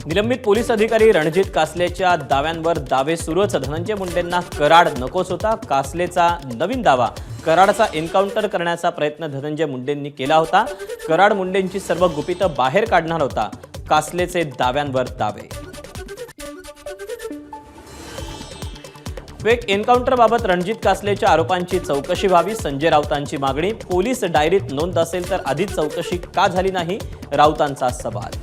निलंबित पोलीस अधिकारी रणजित कासलेच्या दाव्यांवर दावे सुरूच. धनंजय मुंडेंना कराड नकोच होता. कासलेचा नवीन दावा, कराडचा एन्काउंटर करण्याचा प्रयत्न धनंजय मुंडेंनी केला होता. कराड मुंडेंची सर्व गुपितं बाहेर काढणार होता. कासलेचे दाव्यांवर दावे. फेक एन्काउंटरबाबत रणजित कासलेच्या आरोपांची चौकशी व्हावी, संजय राऊतांची मागणी. पोलीस डायरीत नोंद असेल तर आधीच चौकशी का झाली नाही, राऊतांचा सवाल.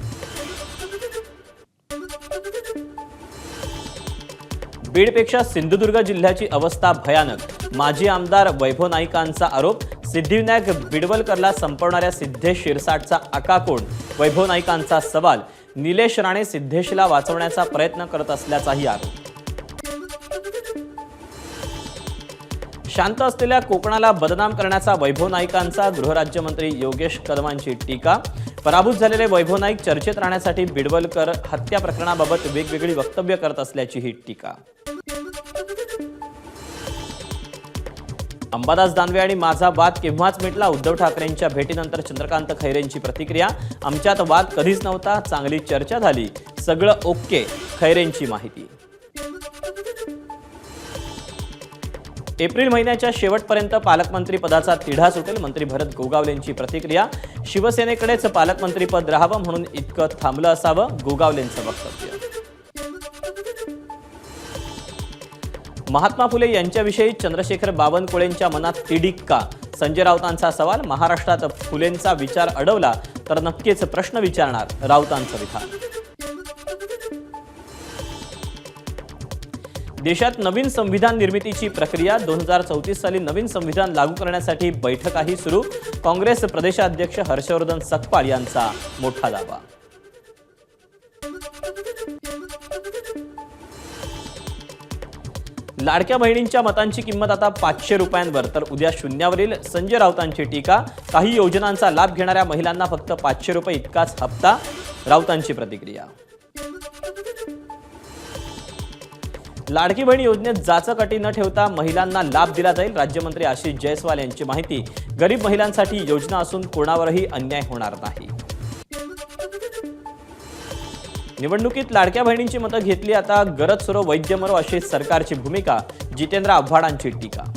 बीडपेक्षा सिंधुदुर्ग जिल्ह्याची अवस्था भयानक. माजी आमदार वैभव नाईकांचा आरोप. सिद्धिविनायक बिडवलकरला संपवणाऱ्या सिद्धेश शिरसाटचा आकाकोण. वैभव नाईकांचा सवाल. निलेश राणे सिद्धेशला वाचवण्याचा प्रयत्न करत असल्याचाही आरोप. शांत असलेल्या कोकणाला बदनाम करण्याचा वैभव नाईकांचा. गृहराज्यमंत्री योगेश कदमांची टीका. पराभूत झालेले वैभव नाईक चर्चेत राहण्यासाठी बिडवलकर हत्या प्रकरणाबाबत वेगवेगळी वक्तव्य करत असल्याची ही टीका. अंबादास दानवे आणि माझा वाद केव्हाच मिटला. उद्धव ठाकरेंच्या भेटीनंतर चंद्रकांत खैरेंची प्रतिक्रिया. आमच्यात वाद कधीच नव्हता, चांगली चर्चा झाली, सगळं ओके, खैरेंची माहिती. एप्रिल महिन्याच्या शेवटपर्यंत पालकमंत्री पदाचा तिढा सुटेल. मंत्री भरत गोगावलेंची प्रतिक्रिया. शिवसेनेकडेच पालकमंत्रीपद राहावं म्हणून इतकं थांबलं असावं, गोगावलेंचं वक्तव्य. महात्मा फुले यांच्याविषयी चंद्रशेखर बावनकुळेंच्या मनात तिढीक का, संजय राऊतांचा सवाल. महाराष्ट्रात फुलेंचा विचार अडवला तर नक्कीच प्रश्न विचारणार, राऊतांचं विधान. देशात नवीन संविधान निर्मितीची प्रक्रिया. 2034 साली नवीन संविधान लागू करण्यासाठी बैठकाही सुरू. काँग्रेस प्रदेशाध्यक्ष हर्षवर्धन सकपाळ यांचा मोठा दावा. लाडक्या बहिणींच्या मतांची किंमत आता 500 रुपयांवर तर उद्या शून्यावरील, संजय राऊतांची टीका. काही योजनांचा लाभ घेणाऱ्या महिलांना फक्त 500 रुपये इतकाच हप्ता, राऊतांची प्रतिक्रिया. लाडकी बहीण योजनेत जाचक अटी न ठेवता महिलांना लाभ दिला जाईल. राज्यमंत्री आशिष जयस्वाल यांची माहिती. गरीब महिलांसाठी योजना असून कोणावरही अन्याय होणार नाही. निवडणुकीत लाडक्या बहिणींची मतं घेतली आता गरज सुरो वैद्य मरो अशी सरकारची भूमिका. जितेंद्र आव्हाडांची टीका.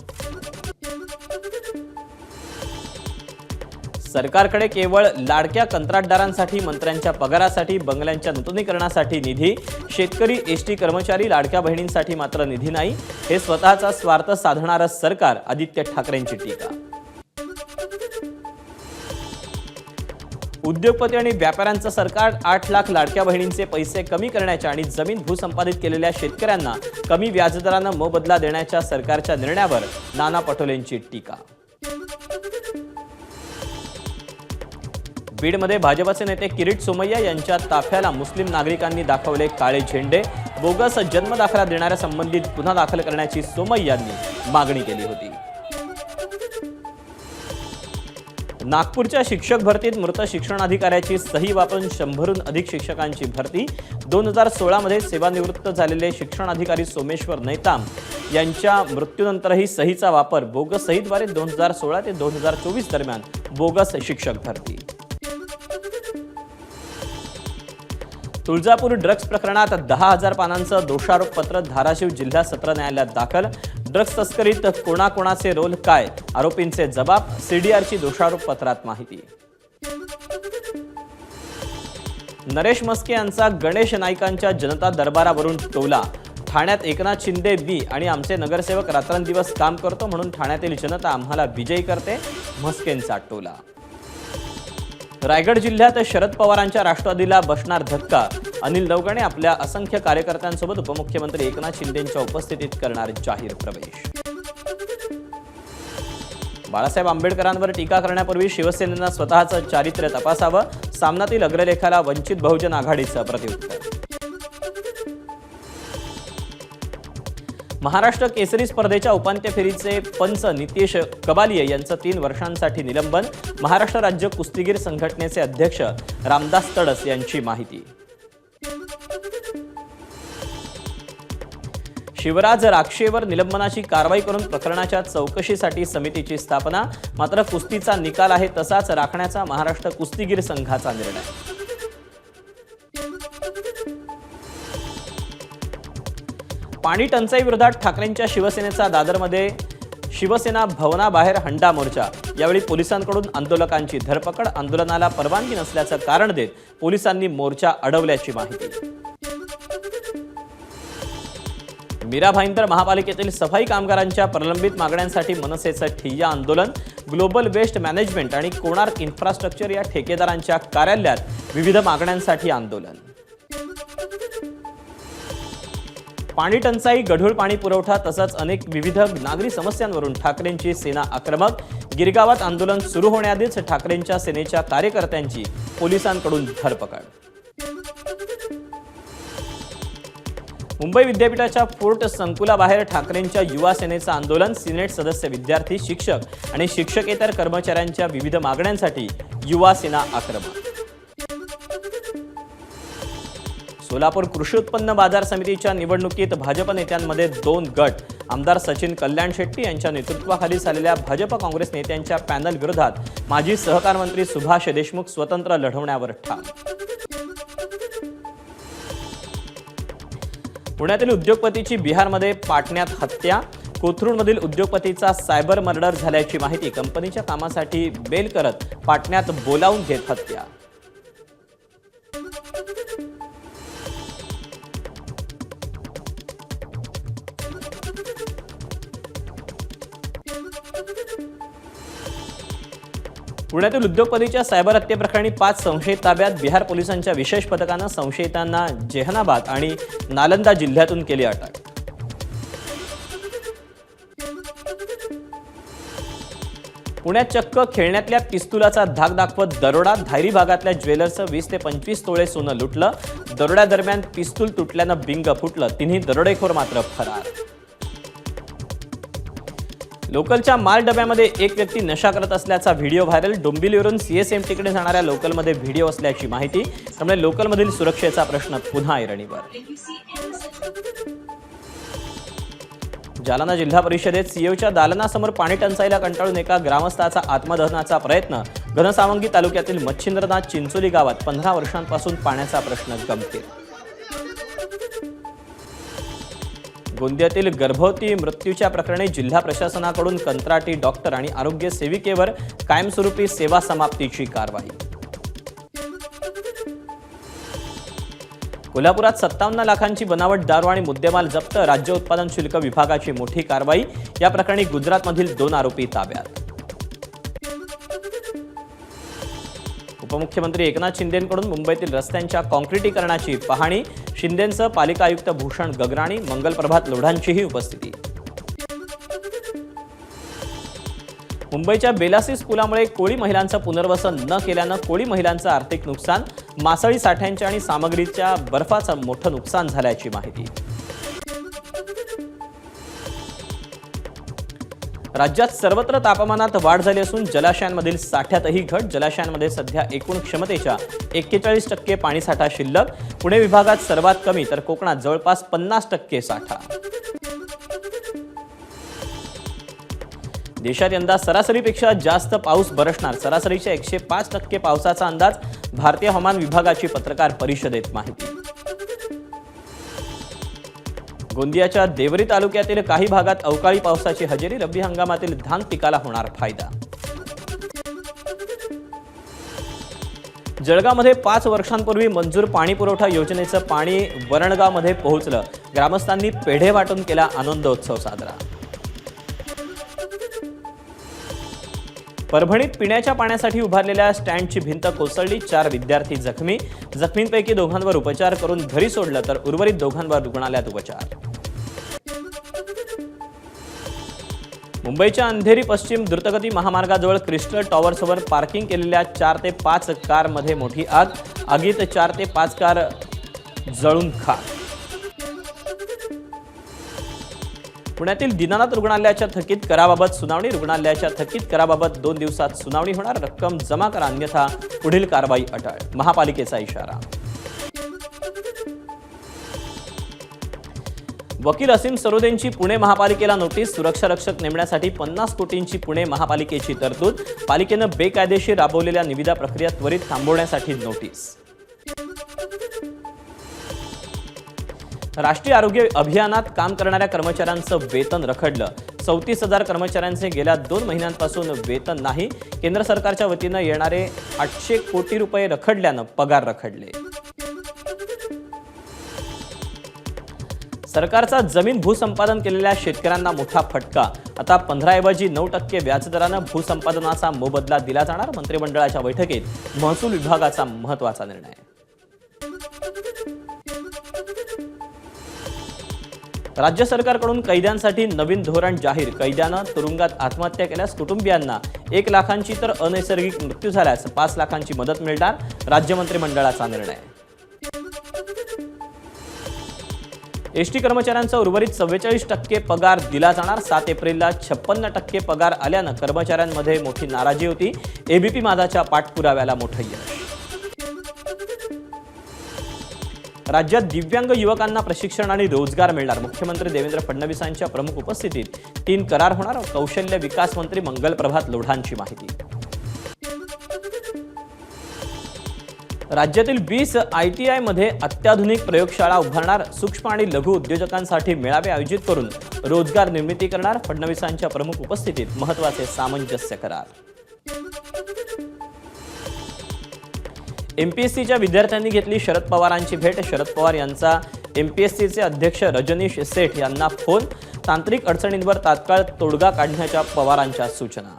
सरकारकडे केवळ लाडक्या कंत्राटदारांसाठी, मंत्र्यांच्या पगारासाठी, बंगल्यांच्या नूतनीकरणासाठी निधी. शेतकरी, एसटी कर्मचारी, लाडक्या बहिणींसाठी मात्र निधी नाही. हे स्वतःचा स्वार्थ साधणारं सरकार. आदित्य ठाकरेंची टीका. उद्योगपती आणि व्यापाऱ्यांचं सरकार. 8 लाख लाडक्या बहिणींचे पैसे कमी करण्याच्या आणि जमीन भूसंपादित केलेल्या शेतकऱ्यांना कमी व्याजदरानं मोबदला देण्याच्या सरकारच्या निर्णयावर नाना पटोलेंची टीका. बीडमध्ये भाजपचे नेते किरीट सोमय्या यांच्या ताफ्याला मुस्लिम नागरिकांनी दाखवले काळे झेंडे. बोगस जन्म दाखला देणाऱ्या संबंधित गुन्हा दाखल करण्याची सोमय्यांनी मागणी केली होती. नागपूरच्या शिक्षक भरतीत मृत शिक्षणाधिकाऱ्याची सही वापरून 100हून अधिक शिक्षकांची भरती. 2016 मध्ये सेवानिवृत्त झालेले शिक्षणाधिकारी सोमेश्वर नैताम यांच्या मृत्यूनंतरही सहीचा वापर. बोगस सहीद्वारे 2016 ते 2024 दरम्यान बोगस शिक्षक भरती. तुळजापूर ड्रग्ज प्रकरणात 10,000 पानांचं दोषारोपपत्र धाराशिव जिल्हा सत्र न्यायालयात दाखल. ड्रग्ज तस्करीत कोणाकोणाचे रोल काय, आरोपींचे जबाब. सीडीआरची दोषारोपपत्रात माहिती. नरेश मस्के यांचा गणेश नाईकांच्या जनता दरबारावरून टोला. ठाण्यात एकनाथ शिंदे बी आणि आमचे नगरसेवक रात्रंदिवस काम करतो म्हणून ठाण्यातील जनता आम्हाला विजयी करते, मस्केंचा टोला. रायगड जिल्ह्यात शरद पवारांच्या राष्ट्रवादीला बसणार धक्का. अनिल नवगणे आपल्या असंख्य कार्यकर्त्यांसोबत उपमुख्यमंत्री एकनाथ शिंदेंच्या उपस्थितीत करणार जाहीर प्रवेश. बाळासाहेब आंबेडकरांवर टीका करण्यापूर्वी शिवसेनेनं स्वतःचं चारित्र्य तपासावं. सामनातील अग्रलेखाला वंचित बहुजन आघाडीचं प्रत्युत्तर. महाराष्ट्र केसरी स्पर्धेच्या उपांत्य फेरीचे पंच नितीश कबालिये यांचं 3 वर्षांसाठी निलंबन. महाराष्ट्र राज्य कुस्तीगीर संघटनेचे अध्यक्ष रामदास तडस यांची माहिती. शिवराज राक्षेवर निलंबनाची कारवाई करून प्रकरणाच्या चौकशीसाठी समितीची स्थापना. मात्र कुस्तीचा निकाल आहे तसाच राखण्याचा महाराष्ट्र कुस्तीगीर संघाचा निर्णय. पाणी टंचाई विरोधात ठाकरेंच्या शिवसेनेचा दादरमध्ये शिवसेना भवनाबाहेर हंडा मोर्चा। यावेळी पोलिसांकडून आंदोलकांची धरपकड। आंदोलनाला परवानगी नसल्याचं कारण देत पोलिसांनी मोर्चा अडवल्याची माहिती। मीरा भाईंदर महापालिकेतील सफाई कामगारांच्या प्रलंबित मागण्यांसाठी मनसेचं ठिय्या आंदोलन। ग्लोबल वेस्ट मॅनेजमेंट आणि कोणार्क इन्फ्रास्ट्रक्चर या ठेकेदारांच्या कार्यालयात विविध मागण्यांसाठी आंदोलन। पाणी टंचाई, गढूळ पाणी पुरवठा तसंच अनेक विविध नागरी समस्यांवरून ठाकरेंची सेना आक्रमक। गिरगावात आंदोलन सुरू होण्याआधीच ठाकरेंच्या सेनेच्या कार्यकर्त्यांची पोलिसांकडून धरपकड। मुंबई विद्यापीठाच्या फोर्ट संकुलाबाहेर ठाकरेंच्या युवा सेनेचं आंदोलन। सिनेट सदस्य, विद्यार्थी, शिक्षक आणि शिक्षकेतर कर्मचाऱ्यांच्या विविध मागण्यांसाठी युवा सेना आक्रमक। सोलापूर कृषी उत्पन्न बाजार समितीच्या निवडणुकीत भाजप नेत्यांमध्ये 2 गट। आमदार सचिन कल्याण शेट्टी यांच्या नेतृत्वाखाली झालेल्या भाजप काँग्रेस नेत्यांच्या पॅनल विरोधात माजी सहकार मंत्री सुभाष देशमुख स्वतंत्र लढवण्यावर ठाम। पुण्यातील उद्योगपतीची बिहारमध्ये पाटण्यात हत्या। कोथरूडमधील उद्योगपतीचा सायबर मर्डर झाल्याची माहिती। कंपनीच्या कामासाठी बेल करत पाटण्यात बोलावून घेत हत्या। पुण्यातील उद्योगपतीच्या सायबर हत्येप्रकरणी 5 संशयित ताब्यात। बिहार पोलिसांच्या विशेष पथकानं संशयितांना जेहनाबाद आणि नालंदा जिल्ह्यातून केली अटक। पुण्यात चक्क खेळण्यातल्या पिस्तुलाचा धाक दाखवत दरोडा। धायरी भागातल्या ज्वेलर्सचं 20 ते 25 तोळे सोनं लुटलं। दरोड्यादरम्यान पिस्तूल तुटल्यानं बिंग फुटलं। तिन्ही दरोडेखोर मात्र फरार। लोकलच्या माल डब्यामध्ये एक व्यक्ती नशा करत असल्याचा व्हिडिओ व्हायरल। डोंबिवलीवरून सीएसएमटीकडे जाणाऱ्या लोकलमध्ये व्हिडिओ असल्याची माहिती। त्यामुळे लोकलमधील सुरक्षेचा प्रश्न पुन्हा ऐरणीवर। जालना जिल्हा परिषदेत सीओच्या दालनासमोर पाणी टंचाईला कंटाळून एका ग्रामस्थाचा आत्मदहनाचा प्रयत्न। घनसावंगी तालुक्यातील मच्छिंद्रनाथ चिंचोली गावात 15 वर्षांपासून पाण्याचा प्रश्न गंभीर। गोंदियातील गर्भवती मृत्यूच्या प्रकरणी जिल्हा प्रशासनाकडून कंत्राटी डॉक्टर आणि आरोग्य सेविकेवर कायमस्वरूपी सेवा समाप्तीची कारवाई। कोल्हापुरात 57 लाखांची बनावट दारू आणि मुद्देमाल जप्त। राज्य उत्पादन शुल्क विभागाची मोठी कारवाई। या प्रकरणी गुजरातमधील 2 आरोपी ताब्यात। उपमुख्यमंत्री एकनाथ शिंदेंकडून मुंबईतील रस्त्यांच्या काँक्रिटीकरणाची पाहणी। शिंदेंसह पालिका आयुक्त भूषण गगराणी, मंगलप्रभात लोढांचीही उपस्थिती। मुंबईच्या बेलासिस पुलामुळे कोळी महिलांचं पुनर्वसन न केल्यानं कोळी महिलांचं आर्थिक नुकसान। मासळी साठ्यांच्या आणि सामग्रीच्या बर्फाचं मोठं नुकसान झाल्याची माहिती। राज्यात सर्वत्र तापमानात वाढ झाली असून जलाशयांमधील साठ्यातही घट। जलाशयांमध्ये सध्या एकूण क्षमतेच्या 41% पाणीसाठा शिल्लक। पुणे विभागात सर्वात कमी तर कोकणात जवळपास 50% साठा। देशात यंदा सरासरीपेक्षा जास्त पाऊस बरसणार। सरासरीच्या 105% पावसाचा अंदाज। भारतीय हवामान विभागाची पत्रकार परिषदेत माहिती। गोंदियाच्या देवरी तालुक्यातील काही भागात अवकाळी पावसाची हजेरी। रब्बी हंगामातील धान पिकाला होणार फायदा। जळगावमध्ये 5 वर्षांपूर्वी मंजूर पाणी पुरवठा योजनेचं पाणी वरणगावमध्ये पोहोचलं। ग्रामस्थांनी पेढे वाटून केला आनंदोत्सव साजरा। परभणीत पिण्याच्या पाण्यासाठी उभारलेल्या स्टँडची भिंत कोसळली। 4 विद्यार्थी जखमी। जखमींपैकी 2घांवर उपचार करून घरी सोडलं तर उर्वरित 2घांवर रुग्णालयात उपचार। मुंबईच्या अंधेरी पश्चिम द्रुतगती महामार्गाजवळ क्रिस्टल टॉवरसवर पार्किंग केलेल्या 4 ते 5 कारमध्ये मोठी आग। आगीत 4 ते 5 कार जळून खाक। पुण्यातील दीनानाथ रुग्णालयाच्या थकीत कराबाबत सुनावणी। रुग्णालयाच्या थकीत कराबाबत 2 दिवसात सुनावणी होणार। रक्कम जमा करा अन्यथा पुढील कारवाई अटळ। महापालिकेचा इशारा। वकील असीम सरोदेंची पुणे महापालिकेला नोटीस। सुरक्षा रक्षक नेमण्यासाठी 50 कोटींची पुणे महापालिकेची तरतूद। पालिकेनं बेकायदेशीर राबवलेल्या निविदा प्रक्रिया त्वरित थांबवण्यासाठी नोटीस। राष्ट्रीय आरोग्य अभियानात काम करणाऱ्या कर्मचाऱ्यांचं वेतन रखडलं. 34,000 कर्मचाऱ्यांचे गेल्या 2 महिन्यांपासून वेतन नाही. केंद्र सरकारच्या वतीनं येणारे 800 कोटी रुपये रखडल्यानं पगार रखडले. सरकारचा जमीन भूसंपादन केलेल्या शेतकऱ्यांना मोठा फटका. आता 15 ऐवजी 9% व्याजदरानं भूसंपादनाचा मोबदला दिला जाणार. मंत्रिमंडळाच्या बैठकीत महसूल विभागाचा महत्त्वाचा निर्णय. राज्य सरकारकडून कैद्यांसाठी नवीन धोरण जाहीर. कैद्यानं तुरुंगात आत्महत्या केल्यास कुटुंबियांना 1 लाखांची तर अनैसर्गिक मृत्यू झाल्यास 5 लाखांची मदत मिळणार. राज्य मंत्रिमंडळाचा निर्णय. एसटी कर्मचाऱ्यांचा उर्वरित 44% पगार दिला जाणार. 7 एप्रिलला 56% पगार आल्यानं कर्मचाऱ्यांमध्ये मोठी नाराजी होती. एबीपी माझाच्या पाठपुराव्याला मोठं यश. राज्यात दिव्यांग युवकांना प्रशिक्षण आणि रोजगार मिळणार. मुख्यमंत्री देवेंद्र फडणवीसांच्या प्रमुख उपस्थितीत 3 करार होणार. कौशल्य विकास मंत्री मंगल प्रभात लोढांची माहिती. राज्यातील 20 ITI मध्ये अत्याधुनिक प्रयोगशाळा उभारणार. सूक्ष्म आणि लघु उद्योजकांसाठी मेळावे आयोजित करून रोजगार निर्मिती करणार. फडणवीसांच्या प्रमुख उपस्थितीत महत्त्वाचे सामंजस्य करार. MPSCच्या विद्यार्थ्यांनी घेतली शरद पवारांची भेट. शरद पवार यांचा MPSCचे अध्यक्ष रजनीश सेठ यांना फोन. तांत्रिक अडचणींवर तात्काळ तोडगा काढण्याच्या पवारांच्या सूचना.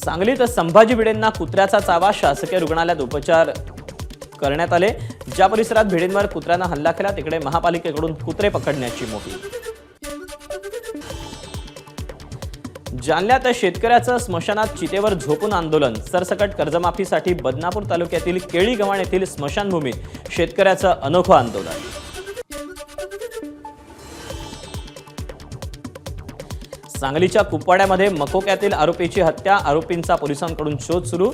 सांगलीत संभाजी भिडेंना कुत्र्याचा चावा. शासकीय रुग्णालयात उपचार करण्यात आले. ज्या परिसरात भिडेंवर कुत्र्यानं हल्ला केला तिकडे महापालिकेकडून कुत्रे पकडण्याची मोहीम. जालन्यात शेतकऱ्याचं स्मशानात चितेवर झोपून आंदोलन. सरसकट कर्जमाफीसाठी बदनापूर तालुक्यातील केळी गव्हाण येथील स्मशानभूमीत शेतकऱ्याचं अनोखं आंदोलन. सांगलीच्या कुपवाड्यामध्ये मकोक्यातील आरोपीची हत्या. आरोपींचा पोलिसांकडून शोध सुरू.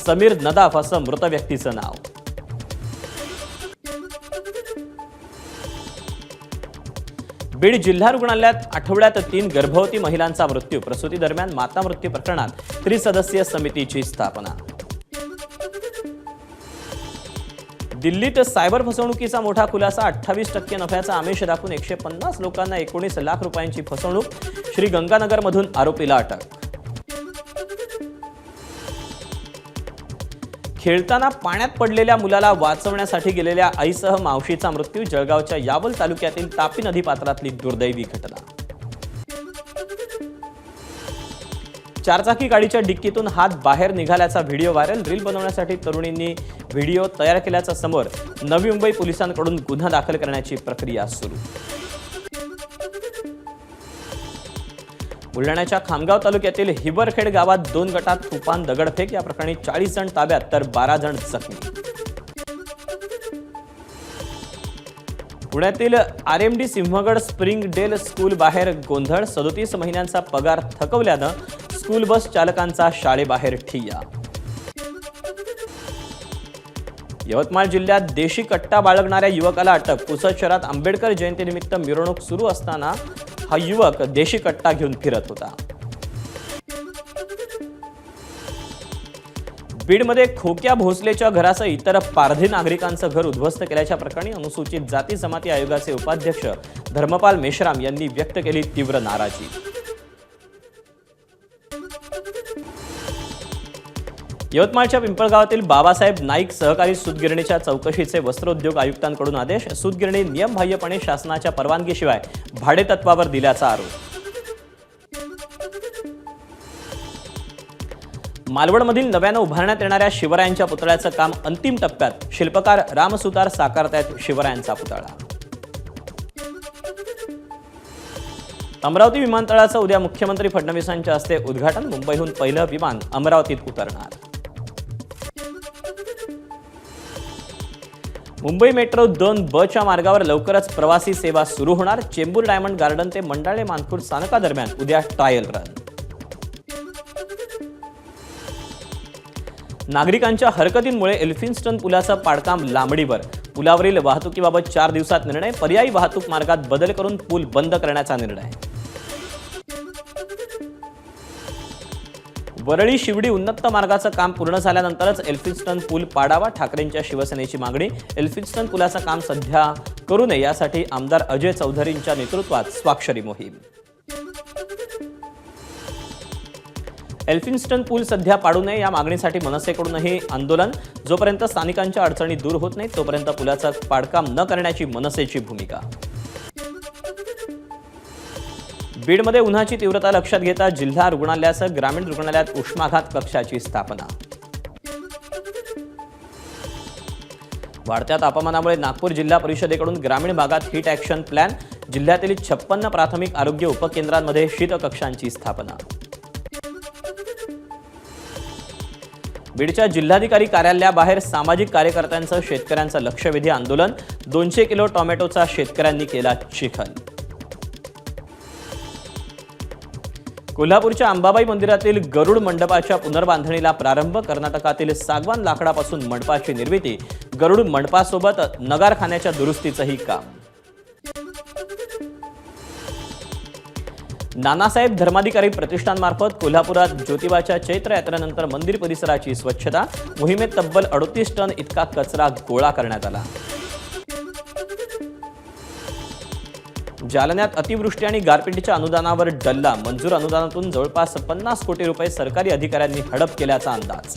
समीर नदाफ असं मृत व्यक्तीचं नाव. बीड जिल्हा रुग्णालयात आठवड्यात 3 गर्भवती महिलांचा मृत्यू. प्रसूती दरम्यान माता मृत्यू प्रकरणात 3 सदस्यीय समितीची स्थापना. दिल्लीत सायबर फसवणुकीचा मोठा खुलासा. 28% नफ्याचा आमिष दाखवून 150 लोकांना 19 लाख रुपयांची फसवणूक. श्रीगंगानगरमधून आरोपीला अटक. खेळताना पाण्यात पडलेल्या मुलाला वाचवण्यासाठी गेलेल्या आईसह मावशीचा मृत्यू. जळगावच्या यावल तालुक्यातील तापी नदी पात्रातली दुर्दैवी घटना. 4चाकी गाडीच्या डिक्कीतून हात बाहेर निघाल्याचा व्हिडिओ व्हायरल. रील बनवण्यासाठी तरुणींनी व्हिडिओ तयार केल्याचा समोर. नवी मुंबई पोलिसांकडून गुन्हा दाखल करण्याची प्रक्रिया सुरू. बुलढाण्याच्या खामगाव तालुक्यातील हिबरखेड गावात 2 गटात तुफान दगडफेक. या प्रकरणी 40 जण ताब्यात तर 12 जण जखमी. पुण्यातील RMD Sinhgad Spring Dale School बाहेर गोंधळ. 37 महिन्यांचा पगार थकवल्यानं स्कूल बस चालकांचा शाळेबाहेर ठिय्या. यवतमाळ जिल्ह्यात देशी कट्टा बाळगणाऱ्या युवकाला अटक. पुसद शहरात आंबेडकर जयंतीनिमित्त मिरवणूक सुरू असताना हा युवक देशी कट्टा घेऊन फिरत होता. बीडमध्ये खोक्या भोसलेच्या घरासह इतर पारधी नागरिकांचं घर उद्ध्वस्त केल्याच्या प्रकरणी अनुसूचित जाती जमाती आयोगाचे उपाध्यक्ष धर्मपाल मेश्राम यांनी व्यक्त केली तीव्र नाराजी. यवतमाळच्या पिंपळगावातील बाबासाहेब नाईक सहकारी सूतगिरणीच्या चौकशीचे वस्त्रोद्योग आयुक्तांकडून आदेश. सूतगिरणी नियमबाह्यपणे शासनाच्या परवानगीशिवाय भाडेतत्वावर दिल्याचा आरोप. मालवणमधील नव्यानं उभारण्यात येणाऱ्या शिवरायांच्या पुतळ्याचं काम अंतिम टप्प्यात. शिल्पकार रामसुतार साकारतायत शिवरायांचा पुतळा. अमरावती विमानतळाचं उद्या मुख्यमंत्री फडणवीसांच्या हस्ते उद्घाटन. मुंबईहून पहिलं विमान अमरावतीत उतरणार. मुंबई मेट्रो 2B च्या मार्गावर लवकरच प्रवासी सेवा सुरू होणार. चेंबूर डायमंड गार्डन ते मंडाळे मानपूर स्थानकादरम्यान उद्या ट्रायल रन. नागरिकांच्या हरकतींमुळे एल्फिन्स्टन पुलाचं पाडकाम लांबणीवर. पुलावरील वाहतुकीबाबत 4 दिवसात निर्णय. पर्यायी वाहतूक मार्गात बदल करून पूल बंद करण्याचा निर्णय. वरळी शिवडी उन्नत मार्गाचं काम पूर्ण झाल्यानंतरच एल्फिन्स्टन पूल पाडावा, ठाकरेंच्या शिवसेनेची मागणी. एल्फिन्स्टन पुलाचं काम सध्या करू नये यासाठी आमदार अजय चौधरींच्या नेतृत्वात स्वाक्षरी मोहीम. एल्फिन्स्टन पूल सध्या पाडू नये या मागणीसाठी मनसेकडूनही आंदोलन. जोपर्यंत स्थानिकांच्या अडचणी दूर होत नाहीत तोपर्यंत पुलाचं पाडकाम न करण्याची मनसेची भूमिका. बीडमध्ये उन्हाची तीव्रता लक्षात घेता जिल्हा रुग्णालयासह ग्रामीण रुग्णालयात उष्माघात कक्षाची स्थापना. वाढत्या तापमानामुळे नागपूर जिल्हा परिषदेकडून ग्रामीण भागात हीट ॲक्शन प्लॅन. जिल्ह्यातील 56 प्राथमिक आरोग्य उपकेंद्रांमध्ये शीतकक्षांची स्थापना. बीडच्या जिल्हाधिकारी कार्यालयाबाहेर सामाजिक कार्यकर्त्यांचं शेतकऱ्यांचं लक्षवेधी आंदोलन. 200 किलो टोमॅटोचा शेतकऱ्यांनी केला चिखल. कोल्हापूरच्या अंबाबाई मंदिरातील गरुड मंडपाच्या पुनर्बांधणीला प्रारंभ. कर्नाटकातील सागवान लाकडापासून मंडपाची निर्मिती. गरुड मंडपासोबत नगारखान्याच्या दुरुस्तीचंही काम. नानासाहेब धर्माधिकारी प्रतिष्ठानमार्फत कोल्हापुरात ज्योतिबाच्या चैत्र यात्रेनंतर मंदिर परिसराची स्वच्छता. मोहिमेत तब्बल 38 टन इतका कचरा गोळा करण्यात आला. जालन्यात अतिवृष्टी आणि गारपिटीच्या अनुदानावर डल्ला. मंजूर अनुदानातून जवळपास 50 कोटी रुपये सरकारी अधिकाऱ्यांनी हडप केल्याचा अंदाज.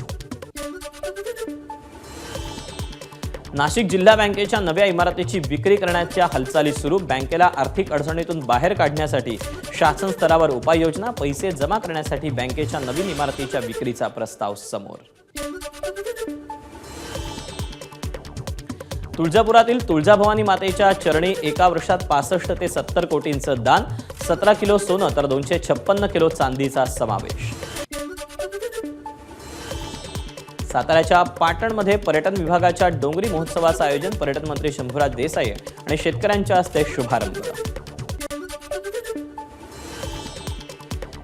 नाशिक जिल्हा बँकेच्या नव्या इमारतीची विक्री करण्याच्या हालचाली सुरू. बँकेला आर्थिक अडचणीतून बाहेर काढण्यासाठी शासन स्तरावर उपाययोजना. पैसे जमा करण्यासाठी बँकेच्या नवीन इमारतीच्या विक्रीचा प्रस्ताव समोर. तुळजापुरातील तुळजाभवानी मातेच्या चरणी एका वर्षात 65 ते 70 कोटींचं दान. 17 किलो सोनं तर 256 किलो चांदीचा समावेश. साताऱ्याच्या पाटणमध्ये पर्यटन विभागाच्या डोंगरी महोत्सवाचं आयोजन. पर्यटन मंत्री शंभूराज देसाई आणि शेतकऱ्यांच्या हस्ते शुभारंभ.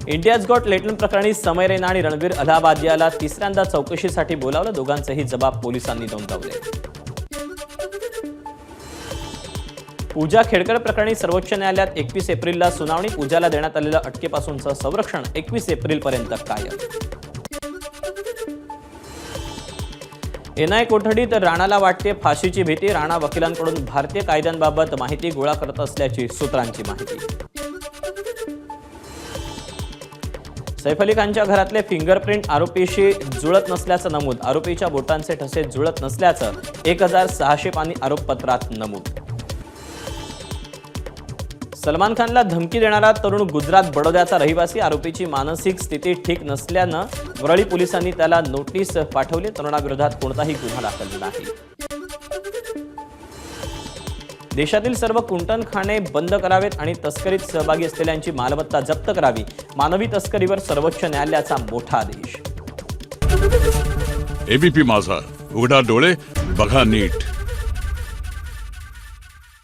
इंडियाज गॉट लेटन प्रकरणी समय रैना आणि रणवीर अलाहाबादियाला तिसऱ्यांदा चौकशीसाठी बोलावलं. दोघांचेही जबाब पोलिसांनी नोंदवले. पूजा खेडकर प्रकरणी सर्वोच्च न्यायालयात 21 एप्रिलला सुनावणी. पूजाला देण्यात आलेलं अटकेपासूनचं संरक्षण 21 एप्रिलपर्यंत कायम. एनआय कोठडीत राणाला वाटते फाशीची भीती. राणा वकिलांकडून भारतीय कायद्यांबाबत माहिती गोळा करत असल्याची सूत्रांची माहिती. सैफ अली खानच्या घरातले फिंगरप्रिंट आरोपीशी जुळत नसल्याचं नमूद. आरोपीच्या बोटांचे ठसे जुळत नसल्याचं 1600 पानी आरोपपत्रात नमूद. सलमान खानला धमकी देणारा तरुण गुजरात बडोद्याचा रहिवासी. आरोपीची मानसिक स्थिती ठीक नसल्यानं वरळी पोलिसांनी त्याला नोटीस पाठवली. तरुणाविरोधात कोणताही गुन्हा दाखल नाही. देशातील सर्व कुंटणखाने बंद करावेत आणि तस्करीत सहभागी असलेल्यांची मालमत्ता जप्त करावी. मानवी तस्करीवर सर्वोच्च न्यायालयाचा मोठा आदेश. एबीपी माझा, उघडा डोळे बघा नीट.